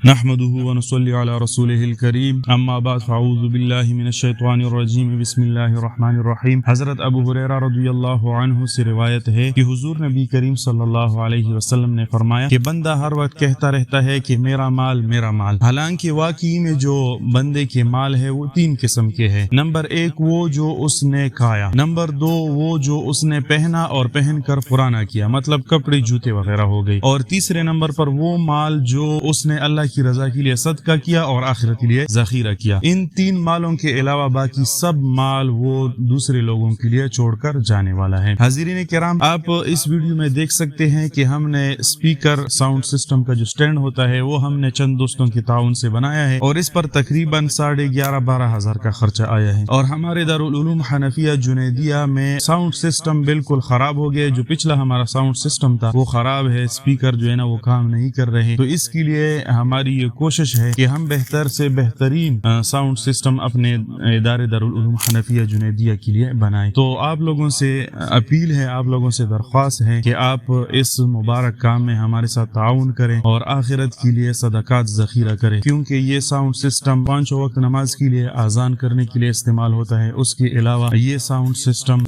نحمده ونصلي على رسوله الكريم اما بعد فاعوذ بالله من الشیطان الرجیم بسم اللہ الرحمن الرحیم۔ حضرت ابو ہریرہ رضی اللہ عنہ سے روایت ہے کہ حضور نبی کریم صلی اللہ علیہ وسلم نے فرمایا کہ بندہ ہر وقت کہتا رہتا ہے کہ میرا مال میرا مال، حالانکہ واقعی میں جو بندے کے مال ہے وہ تین قسم کے ہیں۔ نمبر ایک وہ جو اس نے کھایا، نمبر دو وہ جو اس نے پہنا اور پہن کر پرانا کیا، مطلب کپڑے جوتے وغیرہ ہو گئی، اور تیسرے نمبر پر وہ مال جو اس نے اللہ کی رضا کے لیے صدقہ کیا اور آخرت کے لیے ذخیرہ کیا۔ ان تین مالوں کے علاوہ باقی سب مال وہ دوسرے لوگوں کے لیے چھوڑ کر جانے والا ہے۔ حاضرین کرام، آپ اس ویڈیو میں دیکھ سکتے ہیں کہ ہم نے اسپیکر ساؤنڈ سسٹم کا جو سٹینڈ ہوتا ہے وہ ہم نے چند دوستوں کے تعاون سے بنایا ہے، اور اس پر تقریباً 11,500 12,000 کا خرچہ آیا ہے۔ اور ہمارے دارالعلوم حنفیہ جنیدیہ میں ساؤنڈ سسٹم بالکل خراب ہو گیا، جو پچھلا ہمارا ساؤنڈ سسٹم تھا وہ خراب ہے، اسپیکر جو ہے نا وہ کام نہیں کر رہے، تو اس کے لیے ہماری یہ کوشش ہے کہ ہم بہتر سے بہترین ساؤنڈ سسٹم اپنے ادارے دارالعلوم حنفیہ جنیدیہ کے لیے بنائیں۔ تو آپ لوگوں سے اپیل ہے، آپ لوگوں سے درخواست ہے کہ آپ اس مبارک کام میں ہمارے ساتھ تعاون کریں اور آخرت کے لیے صدقات ذخیرہ کریں، کیونکہ یہ ساؤنڈ سسٹم 5 وقت نماز کے لیے اذان کرنے کے لیے استعمال ہوتا ہے، اس کے علاوہ یہ ساؤنڈ سسٹم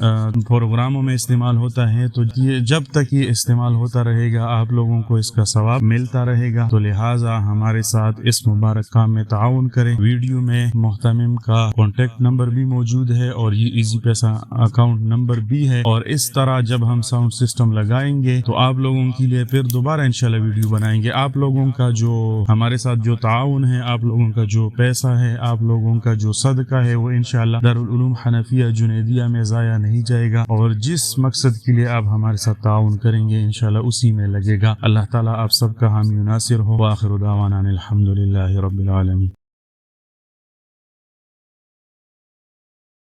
پروگراموں میں استعمال ہوتا ہے، تو یہ جب تک یہ استعمال ہوتا رہے گا آپ لوگوں کو اس کا ثواب ملتا رہے گا، تو لہٰذا ہمارے ساتھ اس مبارک کام میں تعاون کریں۔ ویڈیو میں محتمم کا کانٹیکٹ نمبر بھی موجود ہے اور یہ ایزی پیسہ اکاؤنٹ نمبر بھی ہے، اور اس طرح جب ہم ساؤنڈ سسٹم لگائیں گے تو آپ لوگوں کے لیے پھر دوبارہ انشاءاللہ ویڈیو بنائیں گے۔ آپ لوگوں کا جو ہمارے ساتھ جو تعاون ہے، آپ لوگوں کا جو پیسہ ہے، آپ لوگوں کا جو صدقہ ہے، وہ انشاءاللہ دارالعلوم حنفیہ جنیدیہ میں ضائع نہیں جائے گا، اور جس مقصد کے لیے آپ ہمارے ساتھ تعاون کریں گے انشاءاللہ اسی میں لگے گا۔ اللہ تعالیٰ آپ سب کا حامی و ناصر ہو۔ وآخر دعوانا الحمد للہ رب العالمین۔